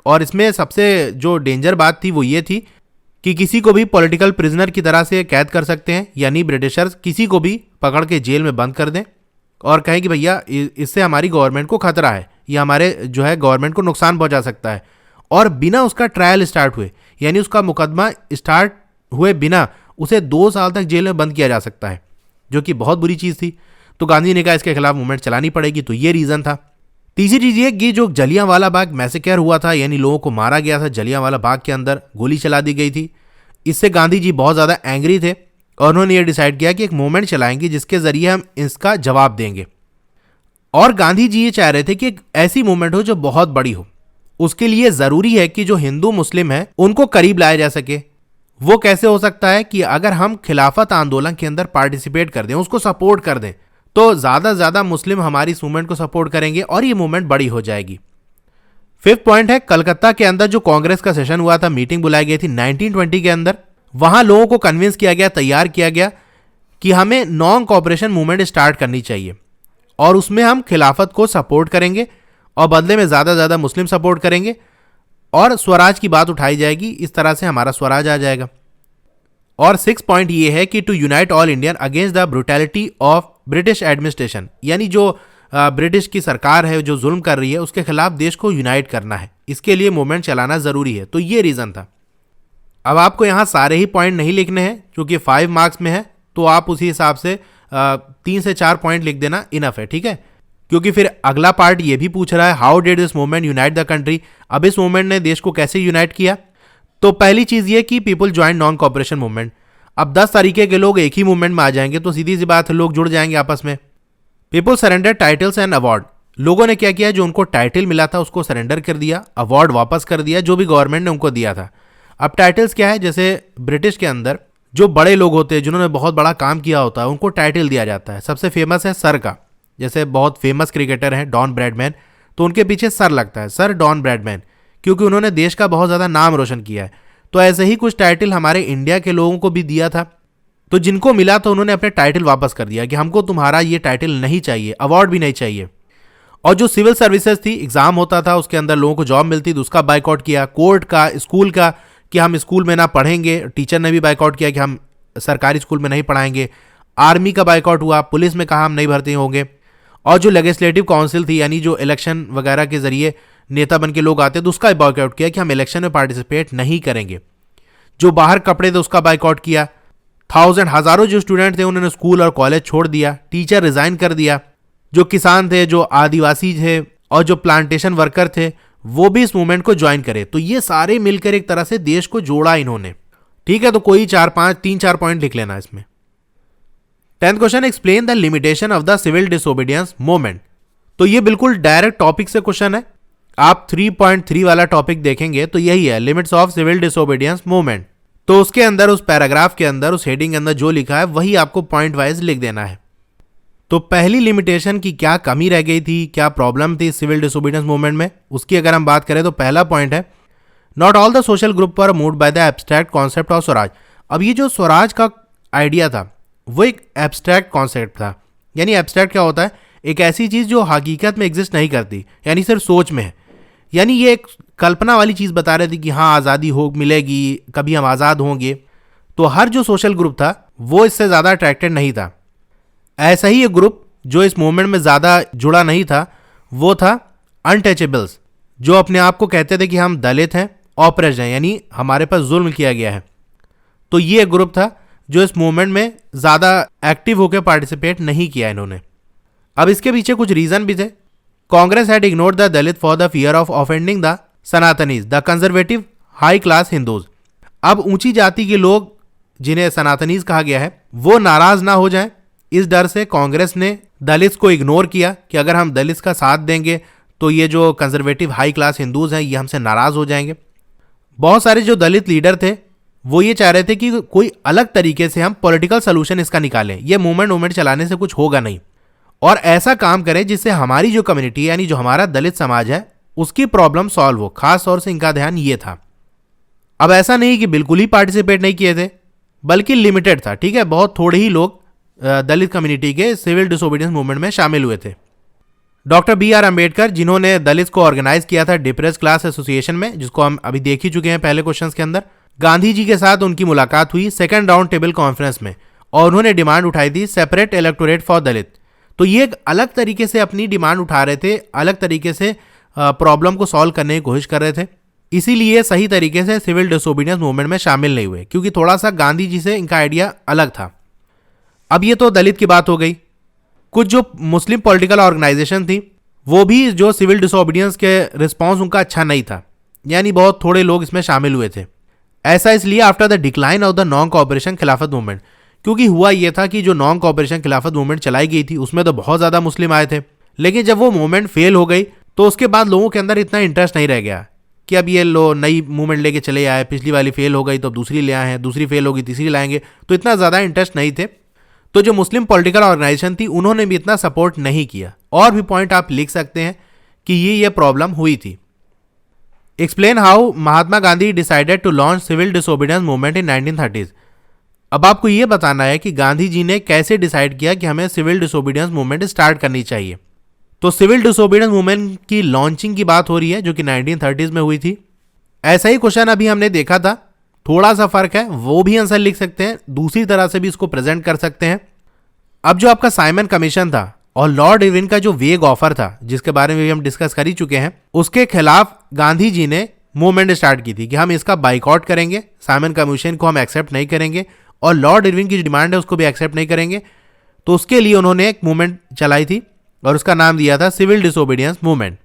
और इसमें सबसे जो डेंजर बात थी वो ये थी कि किसी को भी पॉलिटिकल प्रिजनर की तरह से कैद कर सकते हैं, यानी ब्रिटिशर्स किसी को भी पकड़ के जेल में बंद कर दें और कहें कि भैया इससे हमारी गवर्नमेंट को खतरा है, ये हमारे जो है गवर्नमेंट को नुकसान पहुंचा सकता है, और बिना उसका ट्रायल स्टार्ट हुए, यानी उसका मुकदमा स्टार्ट हुए बिना उसे 2 साल तक जेल में बंद किया जा सकता है, जो कि बहुत बुरी चीज़ थी। तो गांधी ने कहा इसके खिलाफ मूवमेंट चलानी पड़ेगी, तो ये रीज़न था। तीसरी चीज़ ये कि जो जलियांवाला बाग मैसेकर हुआ था, यानी लोगों को मारा गया था जलियांवाला बाग के अंदर, गोली चला दी गई थी, इससे गांधी जी बहुत ज़्यादा एंग्री थे और उन्होंने ये डिसाइड किया कि एक मूवमेंट चलाएंगे जिसके ज़रिए हम इसका जवाब देंगे। और गांधी जी ये चाह रहे थे कि एक ऐसी मूवमेंट हो जो बहुत बड़ी हो। उसके लिए जरूरी है कि जो हिंदू मुस्लिम है उनको करीब लाया जा सके। वो कैसे हो सकता है कि अगर हम खिलाफत आंदोलन के अंदर पार्टिसिपेट कर दें, उसको सपोर्ट कर दें, तो ज्यादा से ज्यादा मुस्लिम हमारी इस मूवमेंट को सपोर्ट करेंगे और ये मूवमेंट बड़ी हो जाएगी। फिफ्थ पॉइंट है, कलकत्ता के अंदर जो कांग्रेस का सेशन हुआ था, मीटिंग बुलाई गई थी 1920 के अंदर, वहां लोगों को कन्विंस किया गया, तैयार किया गया कि हमें नॉन कॉपरेशन मूवमेंट स्टार्ट करनी चाहिए और उसमें हम खिलाफत को सपोर्ट करेंगे और बदले में ज्यादा से ज्यादा मुस्लिम सपोर्ट करेंगे और स्वराज की बात उठाई जाएगी। इस तरह से हमारा स्वराज आ जाएगा। और सिक्स पॉइंट ये है कि to unite all Indian against the brutality of British administration, यानी जो ब्रिटिश की सरकार है जो जुल्म कर रही है उसके खिलाफ देश को यूनाइट करना है, इसके लिए मूवमेंट चलाना जरूरी है। तो ये रीजन था। अब आपको यहां सारे ही पॉइंट नहीं लिखने हैं क्योंकि 5 मार्क्स में है, तो आप उसी हिसाब से 3 से 4 पॉइंट लिख देना इनफ है, ठीक है। क्योंकि फिर अगला पार्ट ये भी पूछ रहा है, how did this movement unite the country. अब इस मूवमेंट ने देश को कैसे यूनाइट किया। तो पहली चीज ये कि people join non cooperation movement. अब 10 तरीके के लोग एक ही मूवमेंट में आ जाएंगे तो सीधी सी बात है, लोग जुड़ जाएंगे आपस में। People surrender titles and award. लोगों ने क्या किया, जो उनको टाइटल मिला था उसको सरेंडर कर दिया, अवार्ड वापस कर दिया जो भी गवर्नमेंट ने उनको दिया था। अब टाइटल्स क्या है, जैसे ब्रिटिश के अंदर जो बड़े लोग होते हैं जिन्होंने बहुत बड़ा काम किया होता है उनको टाइटल दिया जाता है। सबसे फेमस है सर का, जैसे बहुत फेमस क्रिकेटर हैं डॉन ब्रैडमैन, तो उनके पीछे सर लगता है, सर डॉन ब्रैडमैन, क्योंकि उन्होंने देश का बहुत ज़्यादा नाम रोशन किया है। तो ऐसे ही कुछ टाइटल हमारे इंडिया के लोगों को भी दिया था, तो जिनको मिला तो उन्होंने अपने टाइटल वापस कर दिया कि हमको तुम्हारा ये टाइटल नहीं चाहिए, अवार्ड भी नहीं चाहिए। और जो सिविल सर्विसेज थी, एग्जाम होता था उसके अंदर लोगों को जॉब मिलती थी, उसका बाइकआउट किया। कोर्ट का, स्कूल का, कि हम स्कूल में ना पढ़ेंगे, टीचर ने भी बाइकआउट किया कि हम सरकारी स्कूल में नहीं पढ़ाएंगे। आर्मी का बाइकआउट हुआ, पुलिस में कहा हम नहीं भर्ती होंगे। और जो लेजिस्लेटिव काउंसिल थी, यानी जो इलेक्शन वगैरह के जरिए नेता बन के लोग आते थे, उसका बाइकआउट किया कि हम इलेक्शन में पार्टिसिपेट नहीं करेंगे। जो बाहर कपड़े थे उसका बाइकआउट किया। हजारों जो स्टूडेंट थे उन्होंने स्कूल और कॉलेज छोड़ दिया, टीचर रिजाइन कर दिया। जो किसान थे, जो आदिवासी थे और जो प्लांटेशन वर्कर थे, वो भी इस मूवमेंट को ज्वाइन करे। तो ये सारे मिलकर एक तरह से देश को जोड़ा इन्होंने, ठीक है। तो कोई 3-4 पॉइंट लिख लेना इसमें। 10th question, explain the limitation of the civil disobedience movement. तो ये बिल्कुल डायरेक्ट टॉपिक से क्वेश्चन है। आप 3.3 वाला टॉपिक देखेंगे तो यही है, limits of civil disobedience movement. तो उसके अंदर, उस पैराग्राफ के अंदर, उस हेडिंग के अंदर जो लिखा है वही आपको पॉइंट वाइज लिख देना है। तो पहली लिमिटेशन की क्या कमी रह गई थी, क्या प्रॉब्लम थी सिविल डिसोबीडियंस मूवमेंट में, उसकी अगर हम बात करें तो पहला पॉइंट है, not all the social group were moved by the abstract concept of Swaraj. अब ये जो स्वराज का आइडिया था वो एक एब्स्ट्रैक्ट कॉन्सेप्ट था। यानी एब्स्ट्रैक्ट क्या होता है, एक ऐसी चीज जो हकीकत में एग्जिस्ट नहीं करती, यानी सिर्फ सोच में है। यानी ये एक कल्पना वाली चीज बता रहे थे कि हाँ आज़ादी हो मिलेगी, कभी हम आज़ाद होंगे। तो हर जो सोशल ग्रुप था वो इससे ज़्यादा अट्रैक्टेड नहीं था। ऐसा ही एक ग्रुप जो इस मूवमेंट में ज़्यादा जुड़ा नहीं था वो था अनटचेबल्स, जो अपने आप को कहते थे कि हम दलित हैं, ऑपरेस्ड हैं, यानी हमारे पास जुल्म किया गया है। तो ये एक ग्रुप था जो इस मूवमेंट में ज़्यादा एक्टिव होकर पार्टिसिपेट नहीं किया इन्होंने। अब इसके पीछे कुछ रीज़न भी थे। Congress had ignored the Dalit for the fear of offending the Sanatanis, the conservative high class Hindus. अब ऊंची जाति के लोग जिन्हें सनातनीज कहा गया है वो नाराज ना हो जाएं, इस डर से कांग्रेस ने दलित को इग्नोर किया कि अगर हम दलित का साथ देंगे तो ये जो कंजर्वेटिव हाई क्लास हिंदूज हैं ये हमसे नाराज हो जाएंगे। बहुत सारे जो दलित लीडर थे वो ये चाह रहे थे कि कोई अलग तरीके से हम पॉलिटिकल सोल्यूशन इसका निकालें, ये मूवमेंट चलाने से कुछ होगा नहीं, और ऐसा काम करें जिससे हमारी जो कम्युनिटी यानी जो हमारा दलित समाज है उसकी प्रॉब्लम सॉल्व हो। खास तौर से इनका ध्यान ये था। अब ऐसा नहीं कि बिल्कुल ही पार्टिसिपेट नहीं किए थे, बल्कि लिमिटेड था, ठीक है। बहुत थोड़े ही लोग दलित कम्युनिटी के सिविल डिसोबीडियंस मूवमेंट में शामिल हुए थे। Doctor B.R. अम्बेडकर, जिन्होंने दलित को ऑर्गेनाइज किया था डिप्रेस क्लास एसोसिएशन में, जिसको हम अभी देख ही चुके हैं पहले क्वेश्चंस के अंदर, गांधी जी के साथ उनकी मुलाकात हुई सेकंड राउंड टेबल कॉन्फ्रेंस में, और उन्होंने डिमांड उठाई थी सेपरेट इलेक्टोरेट फॉर दलित। तो ये एक अलग तरीके से अपनी डिमांड उठा रहे थे, अलग तरीके से प्रॉब्लम को सॉल्व करने की कोशिश कर रहे थे। इसीलिए सही तरीके से सिविल डिसोबीडियंस मूवमेंट में शामिल नहीं हुए, क्योंकि थोड़ा सा गांधी जी से इनका आइडिया अलग था। अब ये तो दलित की बात हो गई। कुछ जो मुस्लिम पॉलिटिकल ऑर्गेनाइजेशन थी वो भी जो सिविल डिसोबीडियंस के रिस्पॉन्स उनका अच्छा नहीं था, यानी बहुत थोड़े लोग इसमें शामिल हुए थे। ऐसा इसलिए after the decline of the non cooperation खिलाफत मूवमेंट, क्योंकि हुआ यह था कि जो नॉन कोऑपरेशन खिलाफत मूवमेंट चलाई गई थी उसमें तो बहुत ज़्यादा मुस्लिम आए थे, लेकिन जब वो मूवमेंट फेल हो गई तो उसके बाद लोगों के अंदर इतना इंटरेस्ट नहीं रह गया कि अब ये लो नई मूवमेंट लेके चले आए, पिछली वाली फेल हो गई तो अब दूसरी ले आए हैं, दूसरी फेल होगी तीसरी लाएंगे, तो इतना ज़्यादा इंटरेस्ट नहीं थे। तो जो मुस्लिम पॉलिटिकल ऑर्गेनाइजेशन थी उन्होंने भी इतना सपोर्ट नहीं किया। और भी पॉइंट आप लिख सकते हैं कि ये प्रॉब्लम हुई थी। Explain how Mahatma Gandhi decided to launch civil disobedience movement in 1930s। अब आपको ये बताना है कि गांधी जी ने कैसे डिसाइड किया कि हमें सिविल डिसोबीडियंस मूवमेंट स्टार्ट करनी चाहिए। तो सिविल डिसोबीडियंस मूवमेंट की लॉन्चिंग की बात हो रही है जो कि 1930s में हुई थी। ऐसा ही क्वेश्चन अभी हमने देखा था, थोड़ा सा फर्क है, वो भी आंसर लिख सकते हैं, दूसरी तरह से भी इसको प्रेजेंट कर सकते हैं। अब जो आपका साइमन कमीशन था और लॉर्ड इरविन का जो वेग ऑफर था जिसके बारे में भी हम डिस्कस कर ही चुके हैं, उसके खिलाफ गांधी जी ने मूवमेंट स्टार्ट की थी कि हम इसका बाइकआउट करेंगे, साइमन कमीशन को हम एक्सेप्ट नहीं करेंगे और लॉर्ड इरविन की जो डिमांड है उसको भी एक्सेप्ट नहीं करेंगे। तो उसके लिए उन्होंने एक मूवमेंट चलाई थी और उसका नाम दिया था सिविल डिसोबीडियंस मूवमेंट।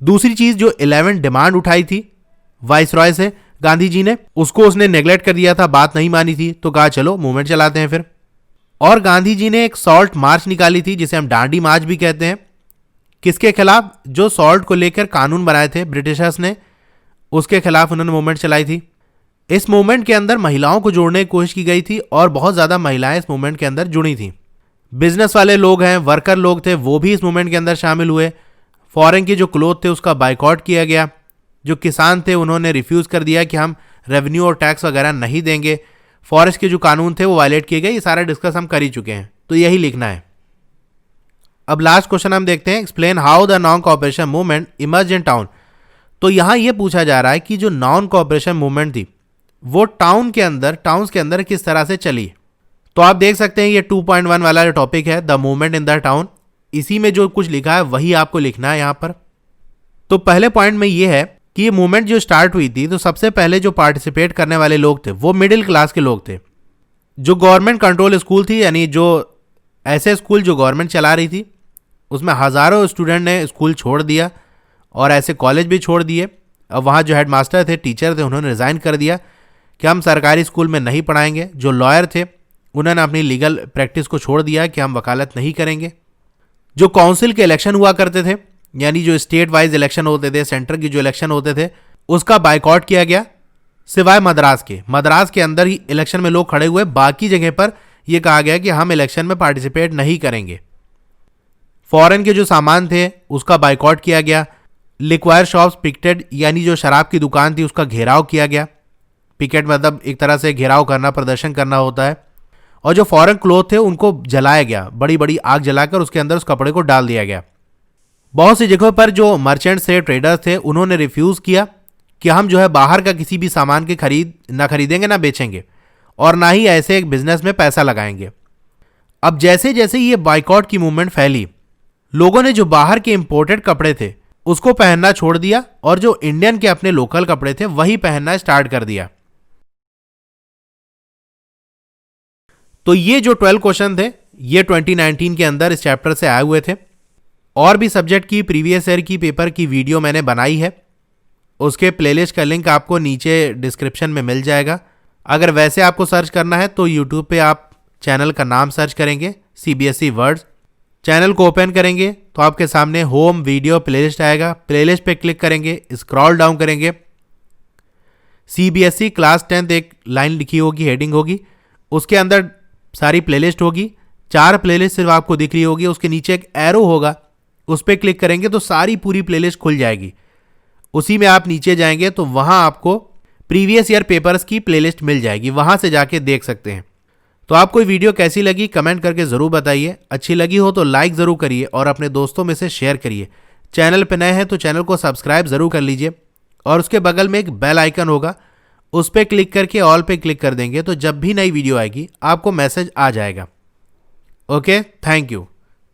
दूसरी चीज जो 11 डिमांड उठाई थी वाइसरॉय से गांधी जी ने, उसको उसने नेग्लेक्ट कर दिया था, बात नहीं मानी थी, तो कहा चलो मूवमेंट चलाते हैं फिर। और गांधी जी ने एक सॉल्ट मार्च निकाली थी जिसे हम डांडी मार्च भी कहते हैं। किसके खिलाफ? जो सॉल्ट को लेकर कानून बनाए थे ब्रिटिशर्स ने, उसके खिलाफ उन्होंने मूवमेंट चलाई थी। इस मूवमेंट के अंदर महिलाओं को जोड़ने की कोशिश की गई थी और बहुत ज्यादा महिलाएं इस मूवमेंट के अंदर जुड़ी थी। बिजनेस वाले लोग हैं, वर्कर लोग थे, वो भी इस मूवमेंट के अंदर शामिल हुए। फॉरेन के जो क्लोथ थे उसका बाइकआउट किया गया। जो किसान थे उन्होंने रिफ्यूज कर दिया कि हम रेवेन्यू और टैक्स वगैरह नहीं देंगे। फॉरेस्ट के जो कानून थे वो वायलेट किए गए। ये सारा डिस्कस हम कर ही चुके हैं, तो यही लिखना है। अब लास्ट क्वेश्चन हम देखते हैं, explain how the non cooperation movement emerge in town. तो यहां यह पूछा जा रहा है कि जो नॉन कोऑपरेशन मूवमेंट थी वो टाउन्स के अंदर किस तरह से चली। तो आप देख सकते हैं ये 2.1 वाला जो टॉपिक है, the movement in the town, इसी में जो कुछ लिखा है वही आपको लिखना है यहां पर। तो पहले पॉइंट में ये है कि ये मूवमेंट जो स्टार्ट हुई थी तो सबसे पहले जो पार्टिसिपेट करने वाले लोग थे वो मिडिल क्लास के लोग थे। जो गवर्नमेंट कंट्रोल स्कूल थी, यानी जो ऐसे स्कूल जो गवर्नमेंट चला रही थी, उसमें हज़ारों स्टूडेंट ने स्कूल छोड़ दिया और ऐसे कॉलेज भी छोड़ दिए। अब वहाँ जो हेडमास्टर थे, टीचर थे, उन्होंने रिज़ाइन कर दिया कि हम सरकारी स्कूल में नहीं पढ़ाएंगे। जो लॉयर थे उन्होंने अपनी लीगल प्रैक्टिस को छोड़ दिया कि हम वकालत नहीं करेंगे। जो काउंसिल के इलेक्शन हुआ करते थे, यानी जो स्टेट वाइज इलेक्शन होते थे, सेंटर की जो इलेक्शन होते थे, उसका बाइकआउट किया गया, सिवाय मद्रास के अंदर ही इलेक्शन में लोग खड़े हुए, बाकी जगह पर यह कहा गया कि हम इलेक्शन में पार्टिसिपेट नहीं करेंगे। फॉरेन के जो सामान थे उसका बाइकआउट किया गया। लिक्वायर शॉप्स पिकेटेड, यानी जो शराब की दुकान थी उसका घेराव किया गया। पिकेट मतलब एक तरह से घेराव करना, प्रदर्शन करना होता है। और जो फॉरेन क्लोथ थे उनको जलाया गया, बड़ी बड़ी आग जलाकर उसके अंदर उस कपड़े को डाल दिया गया। बहुत सी जगहों पर जो मर्चेंट्स थे, ट्रेडर्स थे, उन्होंने रिफ्यूज किया कि हम जो है बाहर का किसी भी सामान के खरीदेंगे ना बेचेंगे और ना ही ऐसे एक बिजनेस में पैसा लगाएंगे। अब जैसे जैसे ये बाइकआउट की मूवमेंट फैली, लोगों ने जो बाहर के इंपोर्टेड कपड़े थे उसको पहनना छोड़ दिया और जो इंडियन के अपने लोकल कपड़े थे वही पहनना स्टार्ट कर दिया। तो ये जो 12 क्वेश्चन थे ये 2019 के अंदर इस चैप्टर से आए हुए थे। और भी सब्जेक्ट की प्रीवियस ईयर की पेपर की वीडियो मैंने बनाई है, उसके प्लेलिस्ट का लिंक आपको नीचे डिस्क्रिप्शन में मिल जाएगा। अगर वैसे आपको सर्च करना है तो यूट्यूब पे आप चैनल का नाम सर्च करेंगे CBSE वर्ड्स, चैनल को ओपन करेंगे तो आपके सामने होम वीडियो प्लेलिस्ट आएगा। प्लेलिस्ट पे क्लिक करेंगे, स्क्रॉल डाउन करेंगे, CBSE क्लास 10th एक लाइन लिखी होगी, हेडिंग होगी, उसके अंदर सारी प्लेलिस्ट होगी। 4 प्लेलिस्ट सिर्फ आपको दिख रही होगी, उसके नीचे एक एरो होगा, उस पर क्लिक करेंगे तो सारी पूरी प्लेलिस्ट खुल जाएगी। उसी में आप नीचे जाएंगे तो वहां आपको प्रीवियस ईयर पेपर्स की प्लेलिस्ट मिल जाएगी, वहां से जाके देख सकते हैं। तो आपको वीडियो कैसी लगी कमेंट करके ज़रूर बताइए। अच्छी लगी हो तो लाइक ज़रूर करिए और अपने दोस्तों में से शेयर करिए। चैनल पर नए हैं तो चैनल को सब्सक्राइब ज़रूर कर लीजिए और उसके बगल में एक बेल आइकन होगा, उस पर क्लिक करके ऑल पे क्लिक कर देंगे तो जब भी नई वीडियो आएगी आपको मैसेज आ जाएगा। Okay, thank you.